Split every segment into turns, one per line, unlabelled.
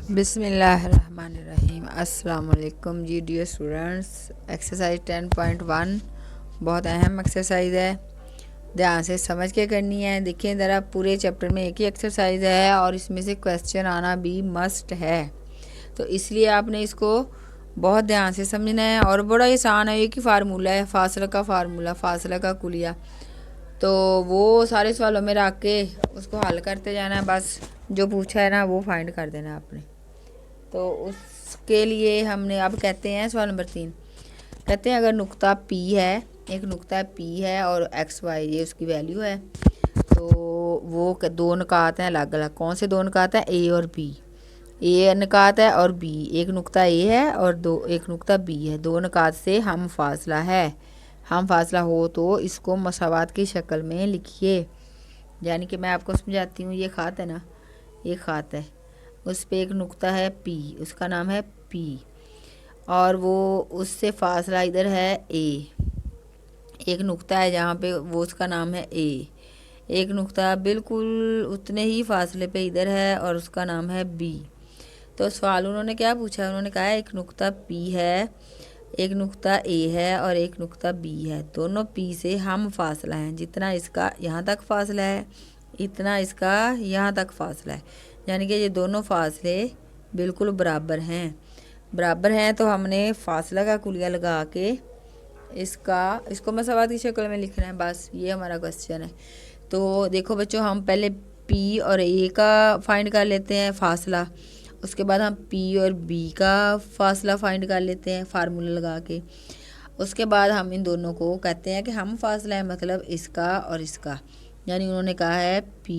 बिस्मिल्लाहिर्रहमानिर्रहीम। अस्सलाम वालेकुम जी डियर स्टूडेंट्स। एक्सरसाइज 10.1 बहुत अहम एक्सरसाइज है, ध्यान से समझ के करनी है। देखिए ज़रा, पूरे चैप्टर में एक ही एक्सरसाइज है और इसमें से क्वेश्चन आना भी मस्ट है, तो इसलिए आपने इसको बहुत ध्यान से समझना है। और बड़ा आसान है, एक ही फार्मूला है, फासला का फार्मूला, फासला का कुलिया। तो वो सारे सवालों में रख के उसको हल करते जाना है, बस जो पूछा है ना वो फाइंड कर देना है आपने। तो उसके लिए हमने अब कहते हैं सवाल नंबर 3, कहते हैं अगर नुक्ता P है, एक नुक्ता P है और एक्स वाई ये उसकी वैल्यू है, तो वो दो नुकात हैं अलग अलग। कौन से दो नुकात हैं? A और B। A नुकात है और B, एक नुक्ता A है और एक नुक्ता B है। दो नुकात से हम फासला है, हम फासला हो तो इसको मसावात की शक्ल में लिखिए। यानी कि मैं आपको समझाती हूँ। ये खात है ना, ये खात है, उस पे एक नुक्ता है P, उसका नाम है P, और वो उससे फासला इधर है A। एक नुक्ता है जहाँ पे, वो उसका नाम है A। एक नुक्ता बिल्कुल उतने ही फासले पे इधर है और उसका नाम है B। तो सवाल उन्होंने क्या पूछा? उन्होंने कहा एक नुक्ता P है, एक नुक्ता A है और एक नुक्ता B है। दोनों P से हम फासला हैं, जितना इसका यहाँ तक फासला है इतना इसका यहाँ तक फासला है। यानी कि ये दोनों फासले बिल्कुल बराबर हैं। बराबर हैं तो हमने फासला का कुलिया लगा के इसको मसावात की शक्ल में लिखना है, बस ये हमारा क्वेश्चन है। तो देखो बच्चों, हम पहले P और A का फाइंड कर लेते हैं फासला, उसके बाद हम P और B का फासला फाइंड कर लेते हैं फार्मूला लगा के। उसके बाद हम इन दोनों को कहते हैं कि हम फासला है, मतलब इसका और इसका। यानी उन्होंने कहा है P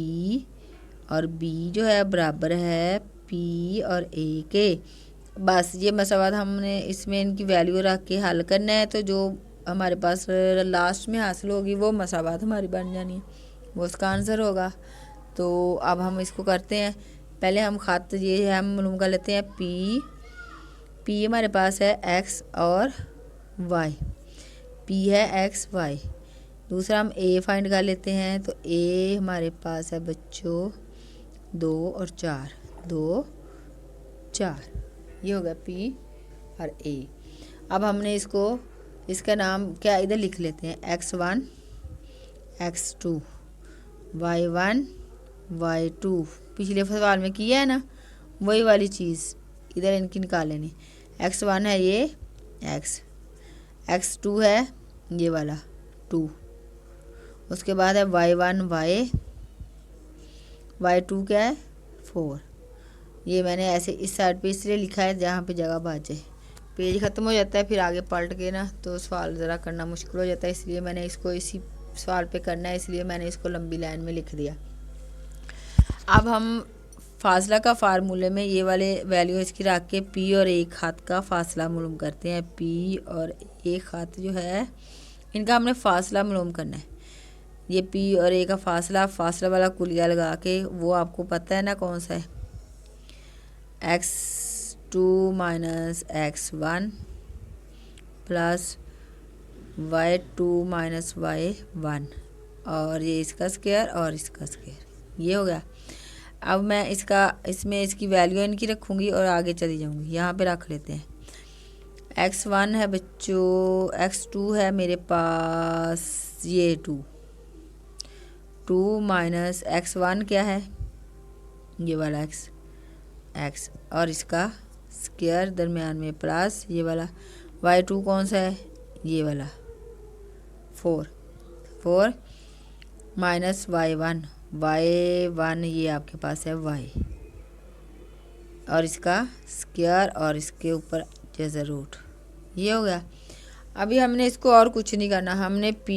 और B जो है बराबर है P और A के। बस ये मसावात हमने इसमें इनकी वैल्यू रख के हल करना है, तो जो हमारे पास लास्ट में हासिल होगी वो मसावात हमारी बन जानी है, वो उसका आंसर होगा। तो अब हम इसको करते हैं। पहले हम खात ये है, हम मालूम कर लेते हैं P हमारे पास है X और Y, P है X Y। दूसरा हम A फाइंड कर लेते हैं, तो A हमारे पास है बच्चों 2 और 4, 2 4, ये हो गया P और A। अब हमने इसका नाम क्या इधर लिख लेते हैं, X1 X2 Y1 Y2। पिछले सवाल में किया है ना वही वाली चीज़ इधर इनकी निकाल लेनी। X1 है ये X, X2 है ये वाला 2, उसके बाद है Y1 Y, Y2 क्या है 4। ये मैंने ऐसे इस साइड पे इसलिए लिखा है जहाँ पे जगह बच जाए, पेज ख़त्म हो जाता है फिर आगे पलट के ना तो सवाल ज़रा करना मुश्किल हो जाता है, इसलिए मैंने इसको इसी सवाल पे करना है, इसलिए मैंने इसको लंबी लाइन में लिख दिया। अब हम फासला का फार्मूले में ये वाले वैल्यू इसकी रख के P और A खात का फासला मालूम करते हैं। P और A खात जो है इनका हमने फासला मालूम करना है। ये P और A का फासला वाला कुलिया लगा के, वो आपको पता है ना कौन सा है, X2 minus X1 plus Y2 minus Y1, और ये इसका स्क्वायर और इसका स्क्वायर, ये हो गया। अब मैं इसमें इसकी वैल्यू इनकी रखूँगी और आगे चली जाऊँगी। यहाँ पे रख लेते हैं X1 है बच्चों, X2 है मेरे पास ये 2 माइनस X1 क्या है ये वाला X और इसका स्क्वायर दरमियान में प्लस ये वाला Y2 कौन सा है ये वाला 4 माइनस Y1 ये आपके पास है Y और इसका स्क्वायर और इसके ऊपर जैसा रूट, ये हो गया। अभी हमने इसको और कुछ नहीं करना, हमने P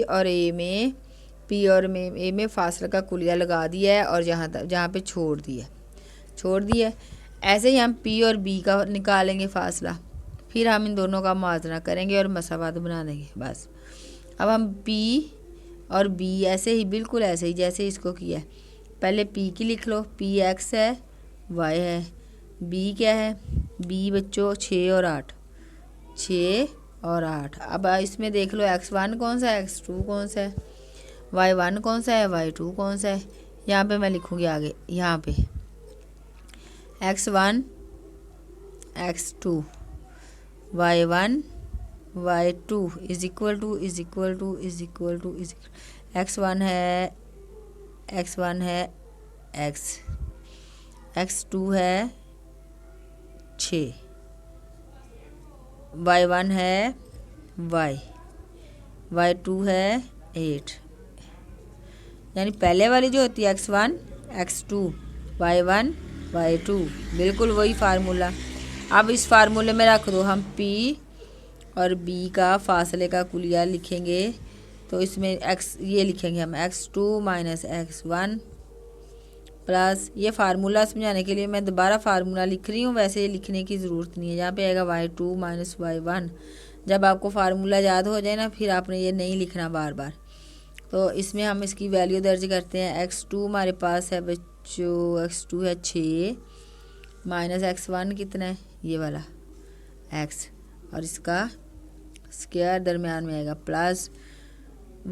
और A में फासला का कुलिया लगा दिया है और जहाँ पे छोड़ दिया। ऐसे ही हम P और B का निकालेंगे फासला, फिर हम इन दोनों का मुआवजा करेंगे और मसावात बना देंगे, बस। अब हम P और B ऐसे ही, बिल्कुल ऐसे ही जैसे इसको किया है। पहले P की लिख लो, P X है Y है, B क्या है B बच्चों 6 और 8। अब इसमें देख लो X1 कौन सा है, X2 कौन सा है, Y1 कौन सा है, Y2 कौन सा है। यहाँ पे मैं लिखूँगी आगे, यहाँ पे x1 x2 y1 y2 is equal to x1 है x, x2 है 6, y1 है y, y2 है 8। यानी पहले वाली जो होती है x1 x2 y1 y2 बिल्कुल वही फार्मूला। अब इस फार्मूले में रख दो हम p और b का फासले का कुलिया लिखेंगे, तो इसमें x ये लिखेंगे हम x2 माइनस x1 प्लस, ये फार्मूला समझाने के लिए मैं दोबारा फार्मूला लिख रही हूँ, वैसे लिखने की ज़रूरत नहीं है। यहाँ पे आएगा y2 माइनस y1। जब आपको फार्मूला याद हो जाए ना, फिर आपने ये नहीं लिखना बार बार। तो इसमें हम इसकी वैल्यू दर्ज करते हैं। x2 हमारे पास है बच्चों, x2 है 6 माइनस x1 कितना है ये वाला x, और इसका स्क्वायर दरमियान में आएगा प्लस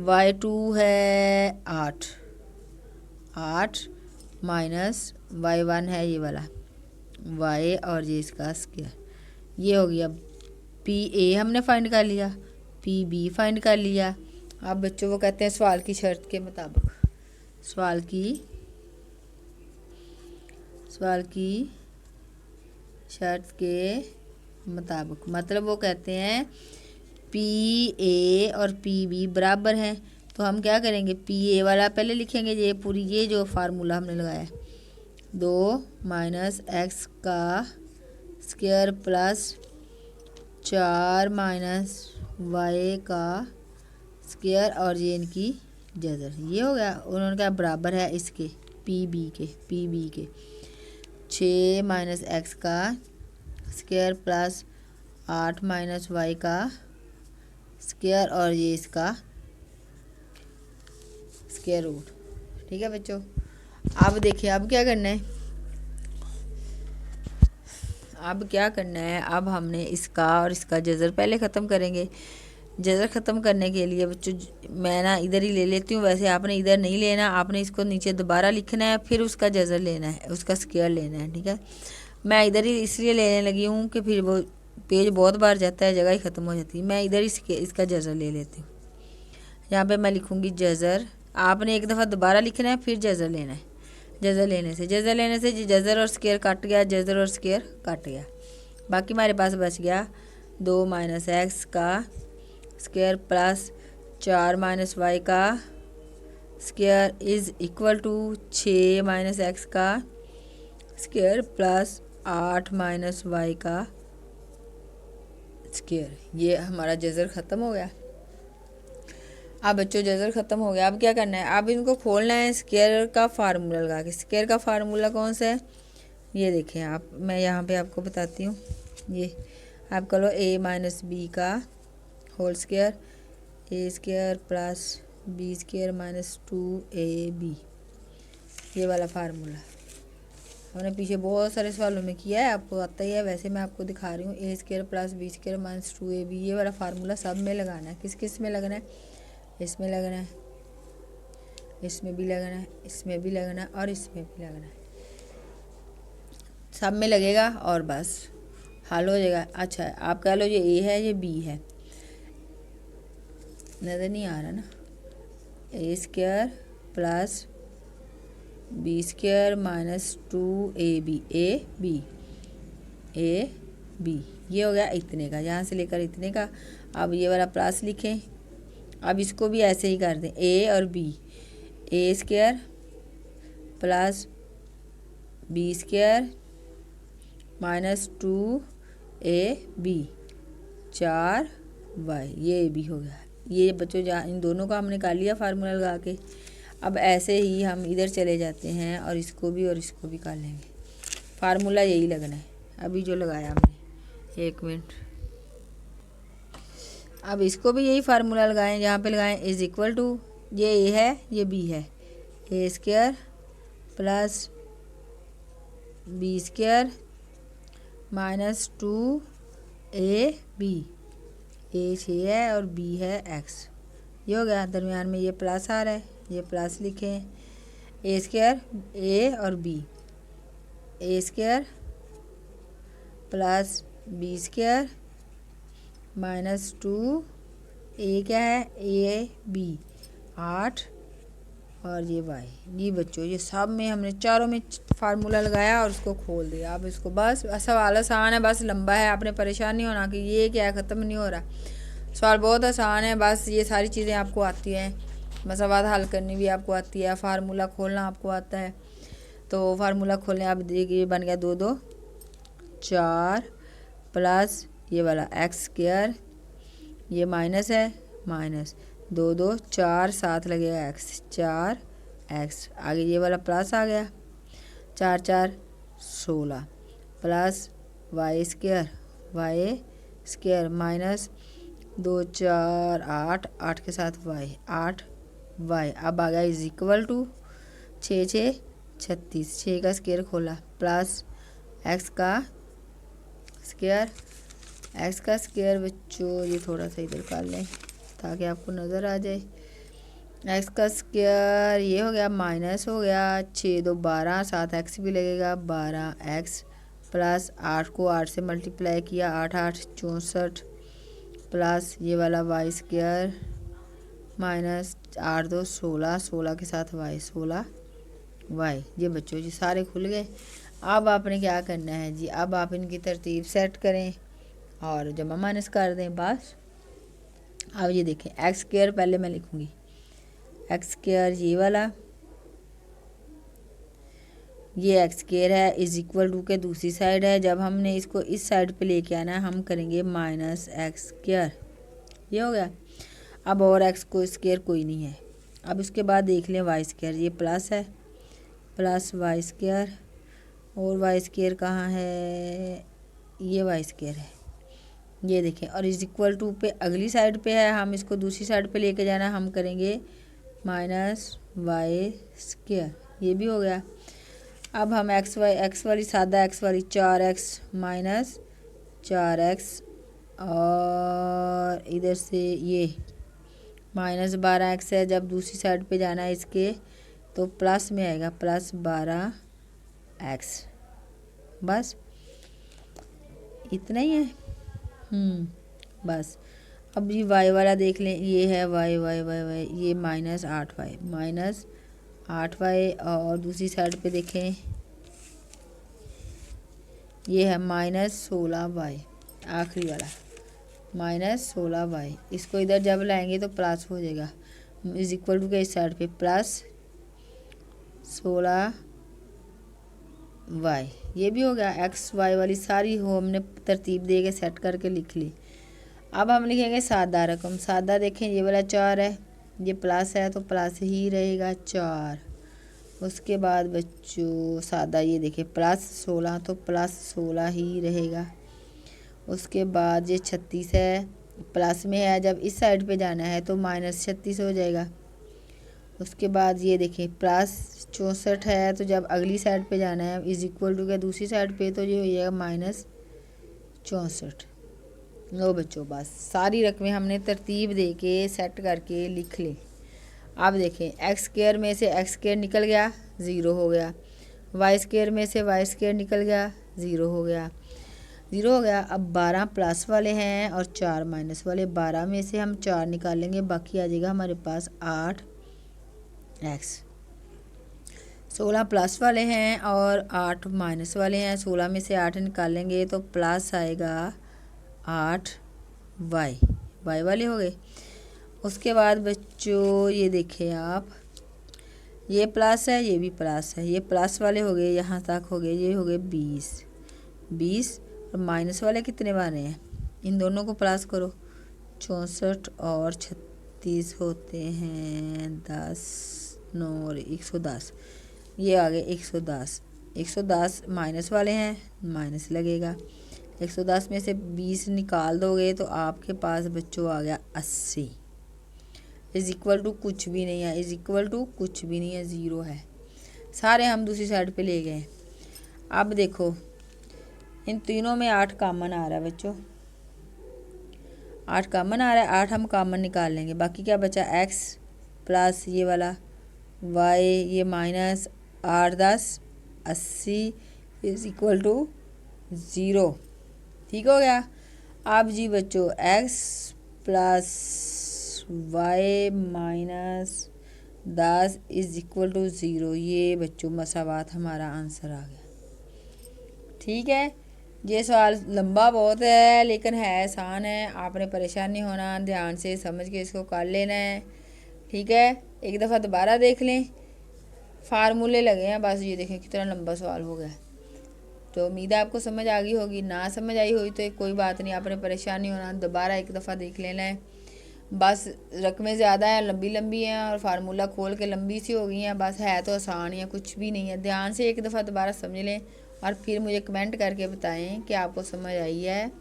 y2 है 8 माइनस y1 है ये वाला y, और ये इसका स्क्वायर। ये हो गया PA हमने फाइंड कर लिया, PB फाइंड कर लिया। अब बच्चों वो कहते हैं सवाल की शर्त के मुताबिक, सवाल की शर्त के मुताबिक, मतलब वो कहते हैं PA और PB बराबर हैं। तो हम क्या करेंगे, PA वाला पहले लिखेंगे, ये पूरी ये जो फार्मूला हमने लगाया है 2 माइनस x का स्क्वायर प्लस 4 माइनस y का स्क्वायर, और ये इनकी जज़र। ये हो गया, उन्होंने कहा बराबर है इसके PB के 6 माइनस x का स्क्वायर प्लस 8 माइनस y का स्क्वायर, और ये इसका स्क्वायर रूट। ठीक है बच्चों, अब देखिए अब क्या करना है, अब हमने इसका और इसका जज़र पहले ख़त्म करेंगे। जज़र ख़त्म करने के लिए बच्चों मैं ना इधर ही ले लेती हूँ, वैसे आपने इधर नहीं लेना, आपने इसको नीचे दोबारा लिखना है, फिर उसका जज़र लेना है, उसका स्क्वायर लेना है। ठीक है, मैं इधर ही इसलिए लेने लगी हूँ कि फिर वो पेज बहुत बार जाता है, जगह ही ख़त्म हो जाती है। मैं इधर ही इसका जज़र ले लेती हूँ। यहाँ पे मैं लिखूँगी जज़र, आपने एक दफ़ा दोबारा लिखना है, फिर जज़र लेना है। जज़र लेने से जज़र और स्क्वायर कट गया, जज़र और स्क्वायर कट गया, बाकी हमारे पास बच गया 2 माइनस x का स्क्वायर प्लस 4 माइनस y का square is equal to 6 minus x का स्क्वायर प्लस 8 माइनस y का स्क्वायर। ये हमारा जज़र ख़त्म हो गया। अब बच्चों जज़र ख़त्म हो गया, अब क्या करना है, अब इनको खोलना है स्क्वायर का फार्मूला लगा के। स्क्वायर का फार्मूला कौन सा है, ये देखें आप, मैं यहाँ पे आपको बताती हूँ। ये आप करो a माइनस बी का whole square, A square plus B square minus 2ab, ये वाला फार्मूला हमने पीछे बहुत सारे सवालों में किया है, आपको आता ही है, वैसे मैं आपको दिखा रही हूँ। A square plus B square minus 2ab, ये वाला फार्मूला सब में लगाना है। किस किस में लगना है, इसमें लगना है, इसमें भी लगना है, इसमें भी लगना है, और इसमें भी लगना है, सब में लगेगा और बस हल हो जाएगा। अच्छा आप कह लो ये ए है, ये बी है, नज़र नहीं आ रहा ना, A square plus B square minus 2ab, A B, ये हो गया इतने का, यहाँ से लेकर इतने का। अब ये वाला प्लस लिखें, अब इसको भी ऐसे ही कर दें, ए और B, A square plus B square minus 2ab 4y, ये भी हो गया। ये बच्चों जहाँ इन दोनों का हमने कर लिया फार्मूला लगा के। अब ऐसे ही हम इधर चले जाते हैं और इसको भी कर लेंगे। फार्मूला यही लगना है अभी जो लगाया हमने, 1 मिनट। अब इसको भी यही फार्मूला लगाएं, यहाँ पे लगाएं इज इक्वल टू, ये ए है ये बी है, A square plus B square minus 2ab, A 6 है और बी है x, ये हो गया। दरमियान में ये प्लस आ रहा है, ये प्लस लिखें, ए स्क्वायर ए और B A square plus B square minus 2 A क्या है ए बी 8 और ये वाई। जी बच्चों ये सब में हमने चारों में फार्मूला लगाया और उसको खोल दिया। अब इसको बस सवाल आसान है, बस लंबा है, आपने परेशान नहीं होना कि ये क्या ख़त्म नहीं हो रहा। सवाल बहुत आसान है, बस ये सारी चीज़ें आपको आती हैं, मसावाद हल करनी भी आपको आती है, फार्मूला खोलना आपको आता है। तो फार्मूला खोलने आप देखिए बन गया 2 2 4 प्लस ये वाला एक्स स्क्वायर, ये माइनस है माइनस 2 2 4 7 लगेगा एक्स 4 एक्स, आगे ये वाला प्लस आ गया 4 4 16 प्लस वाई स्क्वायर माइनस 2 4 8 8 के साथ वाई 8 वाई। अब आ गया इज इक्वल टू 6 6 36, 6 का स्क्वायर खोला प्लस एक्स का स्क्वायर बच्चों ये थोड़ा सा इधर कर लें ताकि आपको नज़र आ जाए। एक्स का स्क्वायर ये हो गया माइनस हो गया 6 2 12 7 एक्स भी लगेगा 12 एक्स प्लस 8 को 8 से मल्टीप्लाई किया 8 8 64 प्लस ये वाला वाई स्क्वायर माइनस 8 2 16 16 के साथ वाई 16 वाई। ये बच्चों जी सारे खुल गए। अब आपने क्या करना है जी, अब आप इनकी तरतीब सेट करें और जमा माइनस कर दें बस। अब ये देखें एक्स स्क्वायर पहले मैं लिखूँगी एक्स स्क्वायर ये वाला, ये एक्स स्क्वायर है इज इक्वल टू के दूसरी साइड है, जब हमने इसको इस साइड पे लेके आना हम करेंगे माइनस एक्स स्क्वायर, ये हो गया। अब और एक्स को स्क्वायर कोई नहीं है। अब उसके बाद देख लें वाई स्क्वायर, ये प्लस है प्लस वाई स्क्वायर, और वाई स्क्वायर कहाँ है, ये वाई स्क्वायर है, ये देखें। और इज इक्वल टू पे अगली साइड पे है, हम इसको दूसरी साइड पे लेके जाना, हम करेंगे माइनस वाई स्क्वायर, ये भी हो गया। अब हम एक्स वाली सादा एक्स वाली 4x माइनस 4x और इधर से ये माइनस 12x है, जब दूसरी साइड पे जाना है इसके तो प्लस में आएगा प्लस 12x, बस इतना ही है। बस अब ये वाई वाला देख लें, ये है वाई वाई वाई वाई, ये माइनस 8y और दूसरी साइड पे देखें ये है माइनस 16y, आखिरी वाला माइनस 16y। इसको इधर जब लाएंगे तो प्लस हो जाएगा, इज इक्वल टू के इस साइड पे प्लस 16y, ये भी हो गया। एक्स वाई वाली सारी हो हमने तरतीब दे के सेट करके लिख ली। अब हम लिखेंगे सादा रकम, सादा देखें ये वाला 4 है, ये प्लस है तो प्लस ही रहेगा 4। उसके बाद बच्चों सादा ये देखें प्लस 16 तो प्लस 16 ही रहेगा। उसके बाद ये 36 है, प्लस में है, जब इस साइड पे जाना है तो माइनस 36 हो जाएगा। उसके बाद ये देखें प्लस 64 है, तो जब अगली साइड पे जाना है इज इक्वल टू के दूसरी साइड पे तो ये हो जाएगा माइनस 64। लो बच्चों बस सारी रकमें हमने तरतीब दे के सेट करके लिख ली। अब देखें एक्स स्क्वायर में से एक्स स्क्वायर निकल गया 0 हो गया, वाई स्क्वायर में से वाई स्क्वायर निकल गया 0 हो गया, 0 हो गया। अब 12 प्लस वाले हैं और 4 माइनस वाले, 12 में से हम 4 निकालेंगे, बाकी आ जाएगा हमारे पास 8x। 16 प्लस वाले हैं और 8 माइनस वाले हैं, 16 में से 8 निकालेंगे तो प्लस आएगा 8y, वाई वाले हो गए। उसके बाद बच्चों ये देखें आप, ये प्लस है ये भी प्लस है, ये प्लस वाले हो गए, यहाँ तक हो गए, ये हो गए 20 और माइनस वाले कितने बने हैं, इन दोनों को प्लस करो, 64 और 36 होते हैं 10 9 और 110, ये आ गए 110। 110 माइनस वाले हैं, माइनस लगेगा, 110 में से 20 निकाल दोगे तो आपके पास बच्चों आ गया 80। इज इक्वल टू कुछ भी नहीं है, इज इक्वल टू कुछ भी नहीं है, 0 है। सारे हम दूसरी साइड पे ले गए। अब देखो इन तीनों में 8 कॉमन आ रहा है बच्चों, 8 कॉमन आ रहा है, 8 हम कॉमन निकाल लेंगे, बाकी क्या बचा x प्लस ये वाला y, ये माइनस 8 10 80, इज इक्वल टू 0। ठीक हो गया। अब जी बच्चों x plus Y minus 10 is equal to 0, ये बच्चों मसावात हमारा आंसर आ गया। ठीक है, ये सवाल लंबा बहुत है लेकिन है आसान है, आपने परेशान नहीं होना, ध्यान से समझ के इसको कर लेना है। ठीक है, एक दफ़ा दोबारा देख लें, फार्मूले लगे हैं बस। ये देखें कितना लंबा सवाल हो गया। तो उम्मीद है आपको समझ आ गई होगी, ना समझ आई हुई तो कोई बात नहीं, आपने परेशान नहीं होना, दोबारा एक दफ़ा देख लेना है। बस रकमें ज़्यादा हैं, लंबी लंबी हैं और फार्मूला खोल के लंबी सी हो गई हैं, बस है तो आसान है, कुछ भी नहीं है। ध्यान से एक दफ़ा दोबारा समझ लें और फिर मुझे कमेंट करके बताएं कि आपको समझ आई है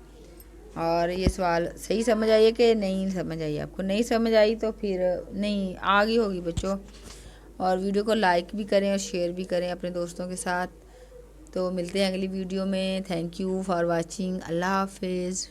और ये सवाल सही समझ आई है कि नहीं समझ आई। आपको नहीं समझ आई तो फिर नहीं आ गई होगी बच्चों। और वीडियो को लाइक भी करें और शेयर भी करें अपने दोस्तों के साथ। तो मिलते हैं अगली वीडियो में। Thank you for watching. अल्लाह हाफिज़।